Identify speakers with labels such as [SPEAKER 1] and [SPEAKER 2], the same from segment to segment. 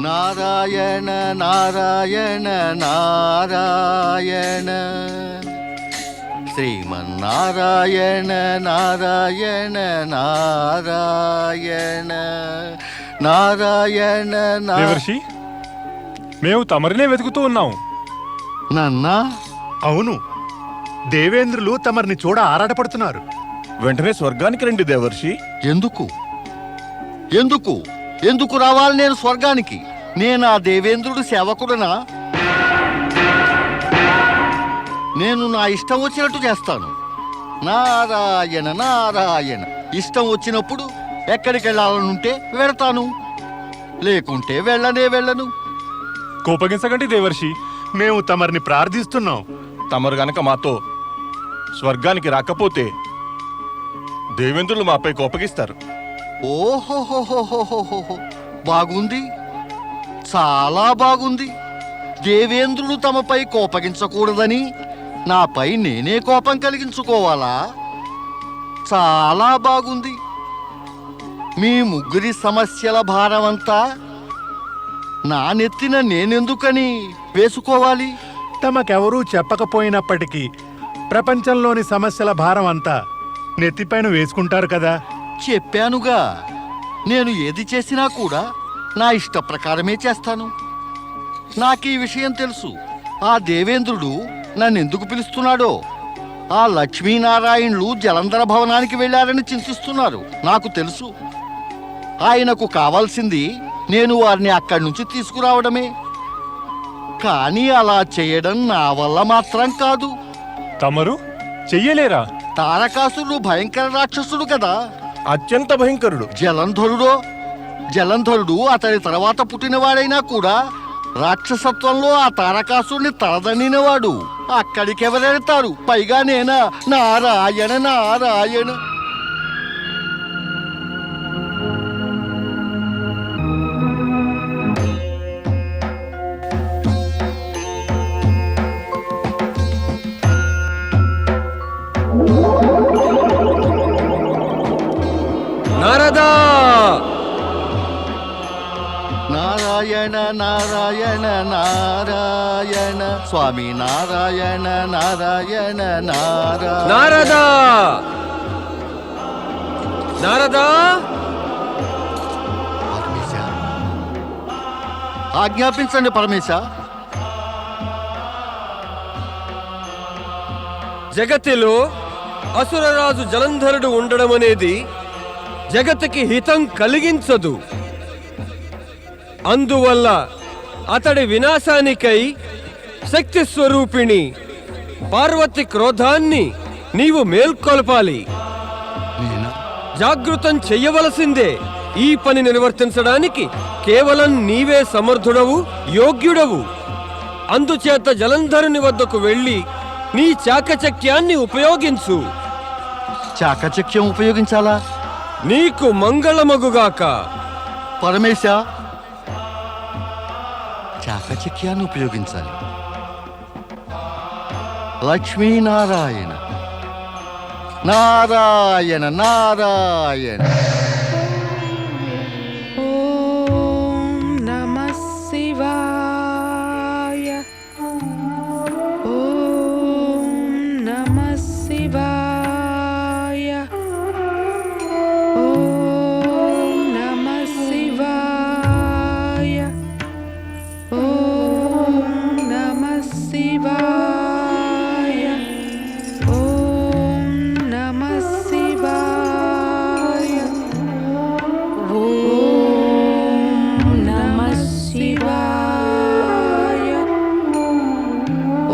[SPEAKER 1] నారాయణ నారాయణ నారాయణ శ్రీమన్నారాయణ నారాయణ నారాయణ నారాయణ
[SPEAKER 2] దేవర్షి, మేము తమరినే వెతుకుతూ ఉన్నాం.
[SPEAKER 1] నన్నా?
[SPEAKER 3] అవును, దేవేంద్రులు తమరిని చూడ ఆరాటపడుతున్నారు.
[SPEAKER 4] వెంటనే స్వర్గానికి రండి దేవర్షి.
[SPEAKER 1] ఎందుకు ఎందుకు ఎందుకు రావాలి నేను స్వర్గానికి? నేను ఆ దేవేంద్రుడు సేవకుడనా? నేను నా ఇష్టం వచ్చినట్టు చేస్తాను. నారాయణ నారాయణ. ఇష్టం వచ్చినప్పుడు ఎక్కడికి వెళ్ళాలనుంటే వెళతాను, లేకుంటే వెళ్ళను.
[SPEAKER 2] కోపగించకండి దేవర్షి.
[SPEAKER 3] మేము తమరిని ప్రార్థిస్తున్నాం.
[SPEAKER 4] తమరు గనక మాతో స్వర్గానికి రాకపోతే దేవేంద్రులు మాపై కోపగిస్తారు.
[SPEAKER 1] ఓహోహోహోహోహో, బాగుంది, చాలా బాగుంది. దేవేంద్రుడు తమపై కోపగించకూడదని నాపై నేనే కోపం కలిగించుకోవాలా? చాలా బాగుంది. మీ ముగ్గురి సమస్యల భారమంతా నా నెత్తిన నేనెందుకని వేసుకోవాలి?
[SPEAKER 3] తమకెవరూ చెప్పకపోయినప్పటికీ ప్రపంచంలోని సమస్యల భారం అంతా నెత్తిపైన వేసుకుంటారు కదా.
[SPEAKER 1] చెప్పానుగా, నేను ఏది చేసినా కూడా నా ఇష్ట ప్రకారమే చేస్తాను. నాకీ విషయం తెలుసు. ఆ దేవేంద్రుడు నన్నెందుకు పిలుస్తున్నాడో. ఆ లక్ష్మీనారాయణులు జలంధర భవనానికి వెళ్ళారని చింతిస్తున్నారు, నాకు తెలుసు. ఆయనకు కావాల్సింది నేను వారిని అక్కడి నుంచి తీసుకురావడమే. కానీ అలా చేయడం నా వల్ల మాత్రం కాదు.
[SPEAKER 2] తమరు చెయ్యలేరా?
[SPEAKER 1] తారకాసురుడు భయంకర రాక్షసుడు కదా,
[SPEAKER 4] అత్యంత భయంకరుడు.
[SPEAKER 1] జలంధరుడు అతడి తర్వాత పుట్టినవాడైనా కూడా రాక్షసత్వంలో ఆ తారకాసురుని తలదన్నినవాడు. అక్కడికెవరెడతారు? పైగా నేనా? నారాయణ నారాయణ.
[SPEAKER 5] నారదా!
[SPEAKER 1] నారాయణ నారాయణ నారాయణ స్వామి నారాయణ నారాయణ నారాయణ.
[SPEAKER 5] నారదా! నారదా!
[SPEAKER 1] పరమేశ, ఆజ్ఞాపించండి పరమేశ.
[SPEAKER 5] జగతిలో అసురరాజు జలంధరుడు ఉండడం అనేది జగత్తుకి హితం కలిగించదు. అందువల్ల అతడి వినాశానికై శక్తి స్వరూపిణి పార్వతి క్రోధాన్ని నీవు మేల్కొల్పాలి. జాగృతం చెయ్యవలసిందే. ఈ పని నిర్వర్తించడానికి కేవలం నీవే సమర్థుడవు, యోగ్యుడవు. అందుచేత జలంధరుని వద్దకు వెళ్ళి నీ చాకచక్యాన్ని ఉపయోగించు.
[SPEAKER 1] చాకచక్యం ఉపయోగించాలా?
[SPEAKER 5] నీకు మంగళమగుగాక.
[SPEAKER 1] పరమేశ, చాకచక్యాన్ని ఉపయోగించాలి. లక్ష్మీనారాయణ నారాయణ నారాయణ.
[SPEAKER 6] ఓం నమః శివాయ. ఓం నమః శివాయ. ఓం నమః శివాయ. ఓం నమః శివాయ. ఓం నమః శివాయ. ఓం నమః శివాయ.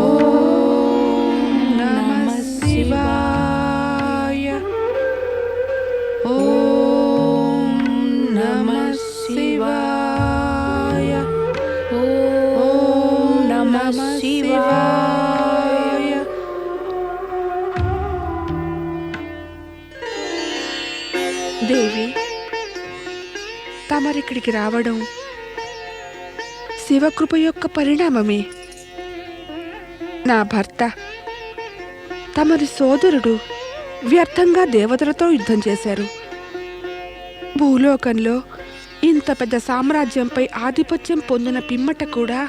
[SPEAKER 6] ఓం నమః శివాయ. ఓం నమః శివాయ. ఓం నమః శివాయ. దేవి, తమరిక్కడికి రావడం శివకృప యొక్క పరిణామమే. నా భర్త, తమరి సోదరుడు వ్యర్థంగా దేవతలతో యుద్ధం చేశారు. భూలోకంలో ఇంత పెద్ద సామ్రాజ్యంపై ఆధిపత్యం పొందిన పిమ్మట కూడా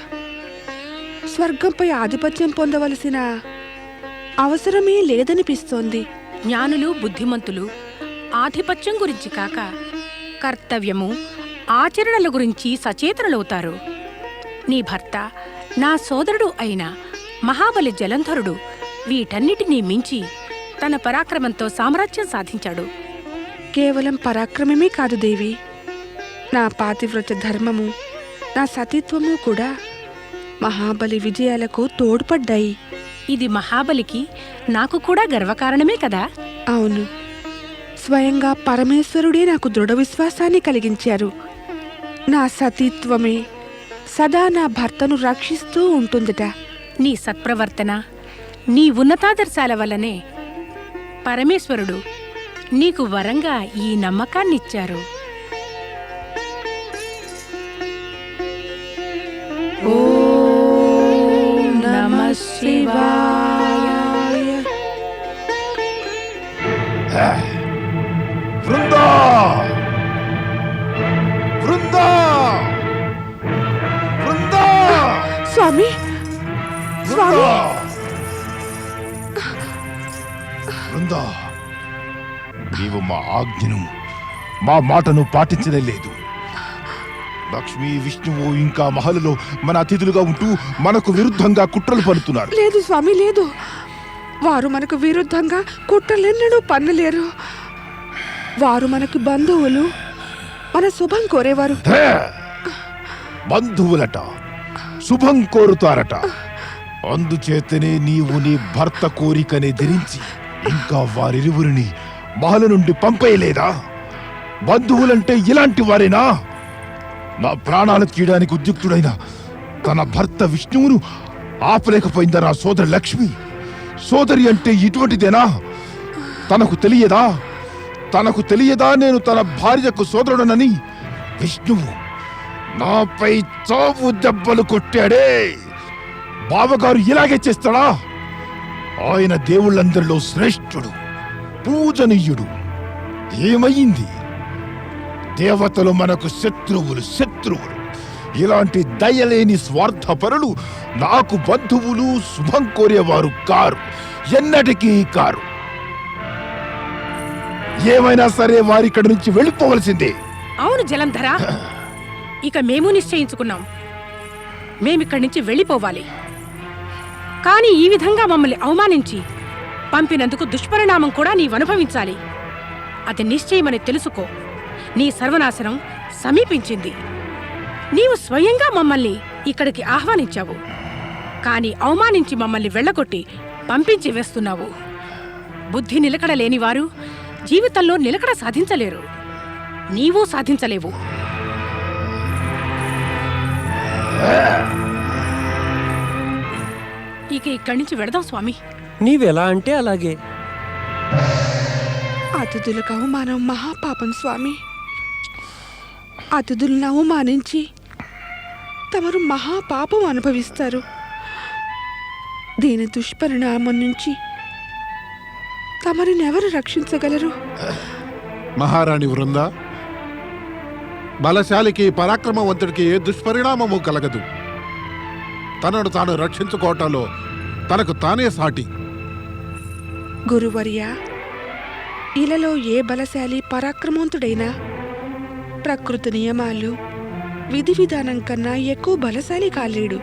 [SPEAKER 6] స్వర్గంపై ఆధిపత్యం పొందవలసిన అవసరమే లేదనిపిస్తోంది.
[SPEAKER 7] జ్ఞానులు బుద్ధిమంతులు ఆధిపత్యం గురించి కాక కర్తవ్యము ఆచరణల గురించి సచేతనులవుతారు. నీ భర్త నా సోదరుడు అయిన మహాబలి జలంధరుడు వీటన్నిటినీ మించి తన పరాక్రమంతో సామ్రాజ్యం సాధించాడు.
[SPEAKER 6] కేవలం పరాక్రమమే కాదు దేవి, నా పాతివ్రత ధర్మము, నా సతీత్వము కూడా మహాబలి విజయాలకు తోడ్పడ్డాయి.
[SPEAKER 7] ఇది మహాబలికి నాకు కూడా గర్వకారణమే కదా.
[SPEAKER 6] అవును, స్వయంగా పరమేశ్వరుడే నాకు దృఢ విశ్వాసాన్ని కలిగించారు. నా సతీత్వమే సదా నా భర్తను రక్షిస్తూ ఉంటుందట.
[SPEAKER 7] నీ సత్ప్రవర్తన, నీ ఉన్నతాదర్శాల వల్లనే పరమేశ్వరుడు నీకు వరంగా ఈ నమ్మకాన్నిచ్చారు. ఓం నమః శివాయ.
[SPEAKER 8] బృందా బృందా బృందా
[SPEAKER 6] స్వామి, స్వామి,
[SPEAKER 8] బృందా, నీవు మా ఆజ్ఞను, మా మాటను పాటించనే లేదు. లక్ష్మీ, విష్ణువు ఇంకా మహల్లో మన అతిథులుగా ఉంటూ మనకు విరుద్ధంగా కుట్రలు పడుతున్నారు.
[SPEAKER 6] లేదు స్వామి, లేదు. వారు మనకు విరుద్ధంగా కుట్రలెన్నడూ పన్నలేరు. వారు మనకు బంధువులు, మన శుభం కోరేవారు.
[SPEAKER 8] హే! బంధువులట, శుభం కోరుతారట. అందుచేతనే నీవు నీ భర్త కోరికనే ధరించి ఇంకా వారిరువురిని మహల నుండి పంపేయలేదా? బంధువులంటే ఇలాంటి వారేనా? నా ప్రాణాలు తీయడానికి ఉద్యుక్తుడైన తన భర్త విష్ణువును ఆపలేకపోయిందా నా సోదరి లక్ష్మి? సోదరి అంటే ఇటువంటిదేనా? తనకు తెలియదా నేను తన భార్యకు సోదరుడనని? విష్ణువు నాపై చావు దెబ్బలు కొట్టాడే. బావగారు ఇలాగే చేస్తాడా? ఆయన దేవుళ్ళందరిలో శ్రేష్ఠుడు, పూజనీయుడు. ఏమయ్యింది? దేవతలు మనకు శత్రువులు. ఇలాంటి దయలేని స్వార్థపరులు నాకు బంధువులు, శుభం కోరేవారు కారు, ఎన్నటికీ కారు. ఏమైనా సరే వారిక్కడి నుంచి వెళ్ళిపోవలసిందే.
[SPEAKER 7] అవును జలంధర, ఇక మేము నిశ్చయించుకున్నాం. మేమిక్కడి నుంచి వెళ్ళిపోవాలి. కానీ ఈ విధంగా మమ్మల్ని అవమానించి పంపినందుకు దుష్పరిణామం కూడా నీవనుభవించాలి. అది నిశ్చయమని తెలుసుకో. నీ సర్వనాశనం సమీపించింది. నీవు స్వయంగా మమ్మల్ని ఇక్కడికి ఆహ్వానించావు, కానీ అవమానించి మమ్మల్ని వెళ్ళగొట్టి పంపించి వేస్తున్నావు. బుద్ధి నిలకడ లేనివారు జీవితంలో నిలకడ సాధించలేరు. నీవు సాధించలేవు. ఇక ఇక్కడి నుంచి వెడదాం స్వామి.
[SPEAKER 5] నీవెలా అంటే అలాగే.
[SPEAKER 6] అతిథులకు అవమానం మహాపాపం స్వామి. అతిథులను అవమానించి తమరు మహాపాపం అనుభవిస్తారు. దీని దుష్పరిణామం నుంచి తమరినెవరు రక్షించగలరు?
[SPEAKER 9] మహారాణి వృంద, బలశాలికి పరాక్రమవంతుడికి ఏ దుష్పరిణామము కలగదు. తనను తాను రక్షించుకోవటంలో తనకు తానే సాటి.
[SPEAKER 6] గురువర్య, ఇలలో ఏ బలశాలి పరాక్రమవంతుడైనా ప్రకృతి నియమాలు, విధి విధానం కన్నా ఎక్కువ బలశాలి కాలేడు.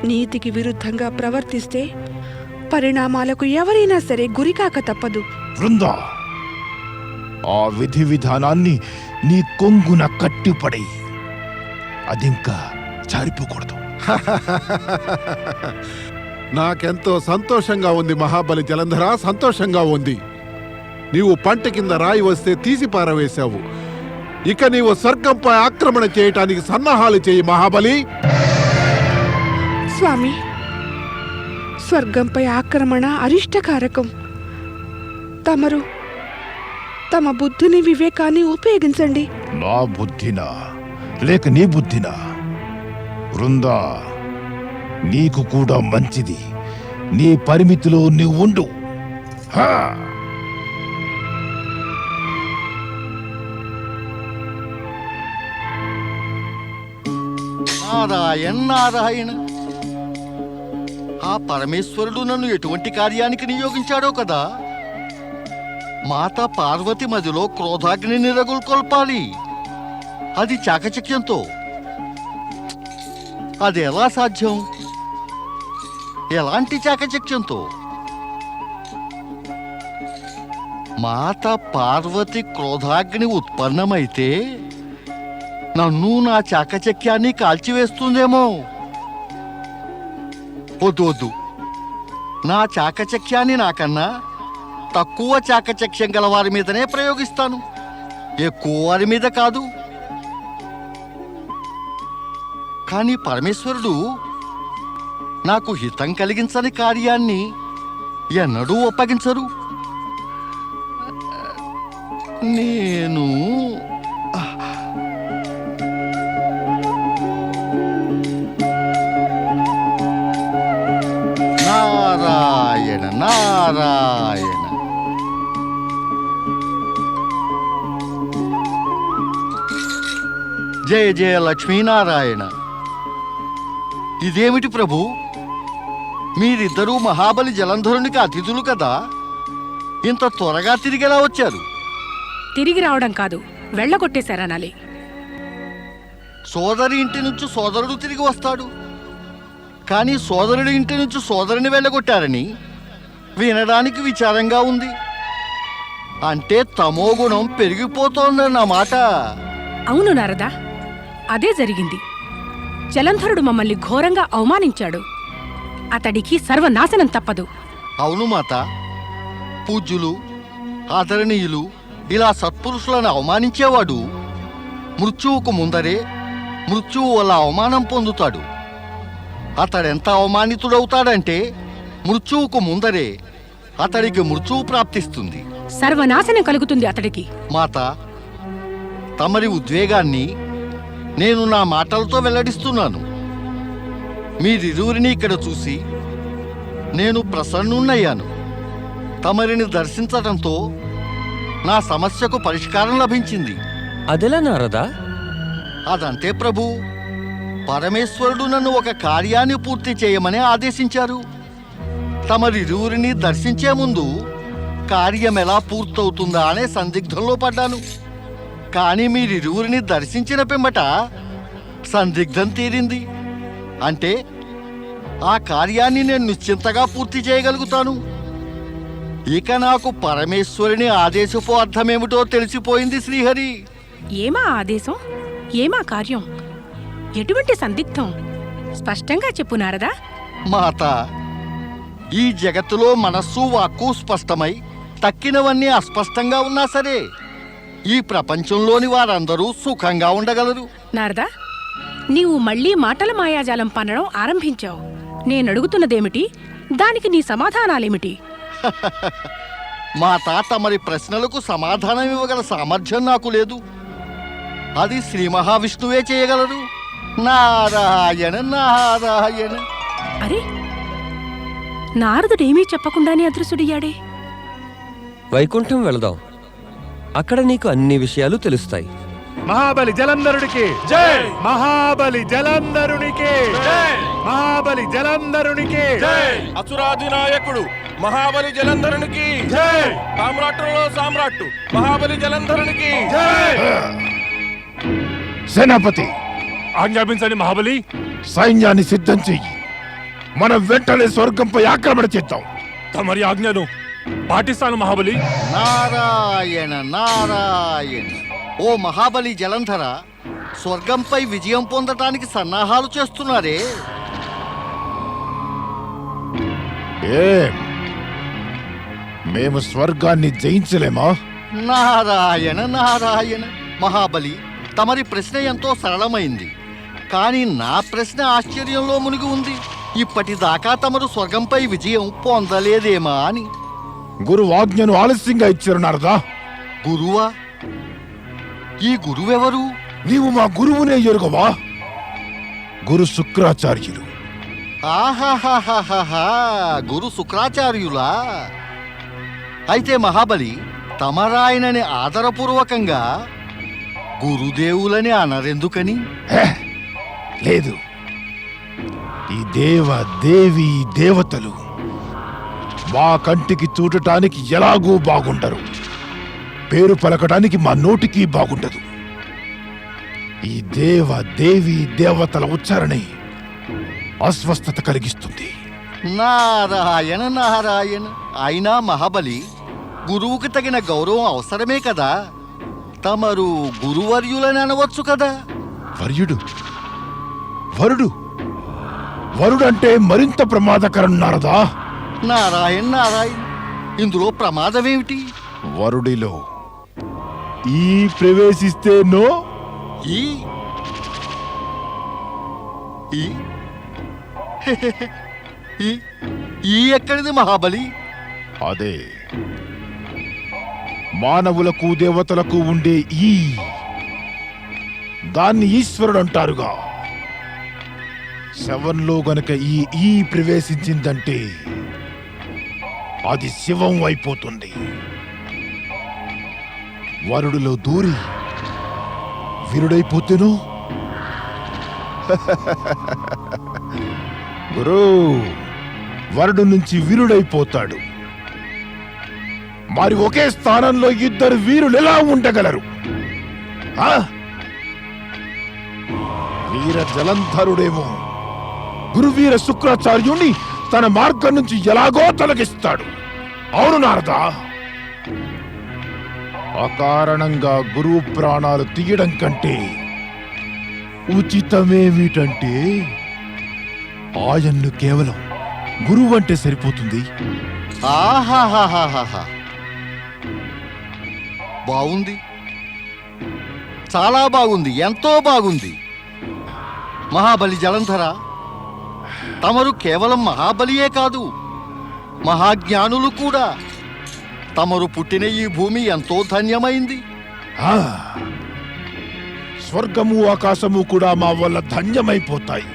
[SPEAKER 6] నీతికి విరుద్ధంగా ప్రవర్తిస్తే పరిణామాలకు ఎవరైనా సరే గురికాక తప్పదు.
[SPEAKER 8] బృందా, ఆ విధి విధానాన్ని నీ కొంగున కట్టిపడై, అదింకా జారిపోకూడదు.
[SPEAKER 9] నాకెంతో సంతోషంగా ఉంది మహాబలి జలంధర, సంతోషంగా ఉంది. నీవు పంట కింద రాయి వస్తే తీసి పారవేశావు. ఇక నీవు స్వర్గంపై ఆక్రమణ చేయటానికి సన్నాహాలు చేయి మహాబలి.
[SPEAKER 6] స్వామి, స్వర్గంపై ఆక్రమణ అరిష్టకారకం. తమరు తమ బుద్ధిని, వివేకాన్ని ఉపయోగించండి.
[SPEAKER 8] నా బుద్ధినా లేక నీ బుద్ధినా? వృందా, నీకు కూడా మంచిది. నీ పరిమితిలో నీవు ఉండు. హా!
[SPEAKER 1] నారాయణ నారాయణ. ఆ పరమేశ్వరుడు నన్ను ఎటువంటి కార్యానికి నియోగించాడో కదా. మాత పార్వతి మదిలో క్రోధాగ్నిని రగులుకొల్పాలి. అది చాకచక్యంతో. అది ఎలా సాధ్యం? ఎలాంటి చాకచక్యంతో? మాత పార్వతి క్రోధాగ్ని ఉత్పన్నమైతే నన్ను నా చాకచక్యాన్ని కాల్చివేస్తుందేమో. వద్దు వద్దు, నా చాకచక్యాన్ని నాకన్నా తక్కువ చాకచక్యం గల వారి మీదనే ప్రయోగిస్తాను, ఎక్కువ వారి మీద కాదు. కానీ పరమేశ్వరుడు నాకు హితం కలిగించని కార్యాన్ని ఎన్నడూ ఒప్పగించరు. నేను నారాయణ నారాయణ. జయ జయ లక్ష్మీనారాయణ. ఇదేమిటి ప్రభు, మీరిద్దరూ మహాబలి జలంధరునికి అతిథులు కదా, ఇంత త్వరగా తిరిగేలా వచ్చారు?
[SPEAKER 7] తిరిగి రావడం కాదు, వెళ్ళగొట్టేశారనాలి.
[SPEAKER 1] సోదరి ఇంటి నుంచి సోదరుడు తిరిగి వస్తాడు, కానీ సోదరుడి ఇంటి నుంచి సోదరిని వెళ్ళగొట్టారని వినడానికి విచారంగా ఉంది. అంటే తమో గుణం పెరిగిపోతోందన్నమాట.
[SPEAKER 7] అవును నారదా, అదే జరిగింది. జలంధరుడు మమ్మల్ని ఘోరంగా అవమానించాడు. అతడికి సర్వనాశనం తప్పదు.
[SPEAKER 1] అవును మాత, పూజ్యులు ఆదరణీయులు ఇలా సత్పురుషులను అవమానించేవాడు మృత్యువుకు ముందరే మృత్యువు వల్ల అవమానం పొందుతాడు. అతడెంత అవమానితుడవుతాడంటే మృత్యువుకు ముందరే అతడికి మృత్యువు ప్రాప్తిస్తుంది.
[SPEAKER 7] సర్వనాశనం కలుగుతుంది అతడికి.
[SPEAKER 1] మాత, తమరి ఉద్వేగాన్ని నేను నా మాటలతో వెల్లడిస్తున్నాను. మీరిరువురిని ఇక్కడ చూసి నేను ప్రసన్నున్నయ్యాను. తమరిని దర్శించడంతో నా సమస్యకు పరిష్కారం లభించింది.
[SPEAKER 5] అదెలా నారదా?
[SPEAKER 1] అదంతే ప్రభు, పరమేశ్వరుడు నన్ను ఒక కార్యాన్ని పూర్తి చేయమని ఆదేశించారు. తమరిరువురిని దర్శించే ముందు కార్యం ఎలా పూర్తవుతుందా అనే సందిగ్ధంలో పడ్డాను. కానీ మీరిరువురిని దర్శించిన పిమ్మట సందిగ్ధం తీరింది. అంటే ఆ కార్యాన్ని నేను నిశ్చింతగా పూర్తి చేయగలుగుతాను. ఇక నాకు పరమేశ్వరుని ఆదేశపు అర్థమేమిటో తెలిసిపోయింది శ్రీహరి.
[SPEAKER 7] ఏమా ఆదేశం, ఏమా కార్యం, ఎటువంటి సందిగ్ధం? స్పష్టంగా చెప్పు నారదా.
[SPEAKER 1] మాత, ఈ జగత్తులో మనస్సు వాక్కు స్పష్టమై తక్కినవన్నీ అస్పష్టంగా ఉన్నా సరే ఈ ప్రపంచంలోని వారందరూ సుఖంగా ఉండగలరు.
[SPEAKER 7] నారదా, నీవు మళ్ళీ మాటల మాయాజాలం పన్నడం ఆరంభించావు. నేనడుగుతున్నదేమిటి, దానికి నీ సమాధానాలేమిటి?
[SPEAKER 1] మాత, తమరి ప్రశ్నలకు సమాధానం ఇవ్వగల సామర్థ్యం నాకు లేదు. అది శ్రీ మహావిష్ణువే చేయగలరు. నారాయణ నారాయణ.
[SPEAKER 7] అరే, నారదుడేమీ చెప్పకుండానే అదృశ్యుడయ్యాడే.
[SPEAKER 5] వైకుంఠం వెళదాం, అక్కడ నీకు అన్ని విషయాలు తెలుస్తాయి.
[SPEAKER 3] మహాబలి జలంధరుడికి జై! మహాబలి జలంధరునికి జై! మహాబలి జలంధరునికి జై!
[SPEAKER 4] అసురాధినాయకుడు మహాబలి జలంధరునికి
[SPEAKER 3] జై!
[SPEAKER 4] సామ్రాట్టులలో సామ్రాట్టు మహాబలి జలంధరునికి
[SPEAKER 3] జై!
[SPEAKER 8] సేనాపతి,
[SPEAKER 2] ఆజ్ఞాపించండి మహాబలి.
[SPEAKER 8] సైన్యాన్ని సిద్ధం చెయ్యి. మనం వెంటనే స్వర్గంపై ఆక్రమణ చేద్దాం.
[SPEAKER 2] తమరి ఆజ్ఞను పాటిస్తాను మహాబలి.
[SPEAKER 1] నారాయణ నారాయణ. ఓ మహాబలి జలంధర, స్వర్గంపై విజయం పొందటానికి సన్నాహాలు చేస్తున్నారే.
[SPEAKER 8] ఏం, మేము స్వర్గాన్ని జయించలేమా?
[SPEAKER 1] నారాయణ నారాయణ. మహాబలి, తమరి ప్రశ్న ఎంతో సరళమైంది, కానీ నా ప్రశ్న ఆశ్చర్యంలో మునిగి ఉంది. ఇప్పటిదాకా తమరు స్వర్గంపై విజయం పొందలేదేమా అని.
[SPEAKER 8] గురువు ఆజ్ఞను ఆలస్యంగా ఇచ్చారు నారదా.
[SPEAKER 1] గురువా? ఈ గురువెవరు?
[SPEAKER 8] నీవు మా గురువునే ఎరుగవా? గురు శుక్రాచార్యులు.
[SPEAKER 1] ఆహాహాహాహా, గురు శుక్రాచార్యులా? అయితే మహాబలి, తమరాయనని ఆదరపూర్వకంగా గురుదేవులని అనరెందుకని?
[SPEAKER 8] హే! లేదు, ఈ దేవి దేవతలు మా కంటికి చూడటానికి ఎలాగూ బాగుండరు, పేరు పలకడానికి మా నోటికి బాగుండదు. ఈ దేవి దేవతల ఉచ్చారణే అస్వస్థత కలిగిస్తుంది.
[SPEAKER 1] నారాయణ నారాయణ. అయినా మహాబలి, గురువుకి తగిన గౌరవం అవసరమే కదా. తమరు గురువర్యులని అనవచ్చు కదా.
[SPEAKER 8] వరుడంటే మరింత ప్రమాదకరం నారదా.
[SPEAKER 1] నారాయణ నారాయణ. ఇందులో ప్రమాదమేమిటి?
[SPEAKER 8] వరుడిలో ఈ ప్రవేశిస్తేనో
[SPEAKER 1] ఈ ఈ ఈ ఈ ఎక్కడిది మహాబలి?
[SPEAKER 8] అదే మానవులకు దేవతలకు ఉండే ఈ దాన్ని ఈశ్వరుడు అంటారుగా. శవంలో గనక ఈ ప్రవేశించిందంటే అది శివం అయిపోతుంది. వరుడిలో దూరి వీరుడైపోతేనో గురు వరుడు నుంచి వీరుడైపోతాడు. మరి ఒకే స్థానంలో ఇద్దరు వీరులు ఎలా ఉండగలరు? వీర జలంధరుడేమో గురువీర శుక్రాచార్యుణ్ణి తన మార్గం నుంచి ఎలాగో తొలగిస్తాడు. అవును నారదా, అకారణంగా గురువు ప్రాణాలు తీయడం కంటే ఉచితమేమిటంటే ఆయన్ను కేవలం గురువు అంటే సరిపోతుంది.
[SPEAKER 1] ఆహాహాహాహా, బాగుంది, చాలా బాగుంది, ఎంతో బాగుంది. మహాబలి జలంధర, తమరు కేవలం మహాబలియే కాదు, మహాజ్ఞానులు కూడా. తమరు పుట్టిన ఈ భూమి ఎంతో ధన్యమైంది.
[SPEAKER 8] స్వర్గము ఆకాశము కూడా మా వల్ల ధన్యమైపోతాయి.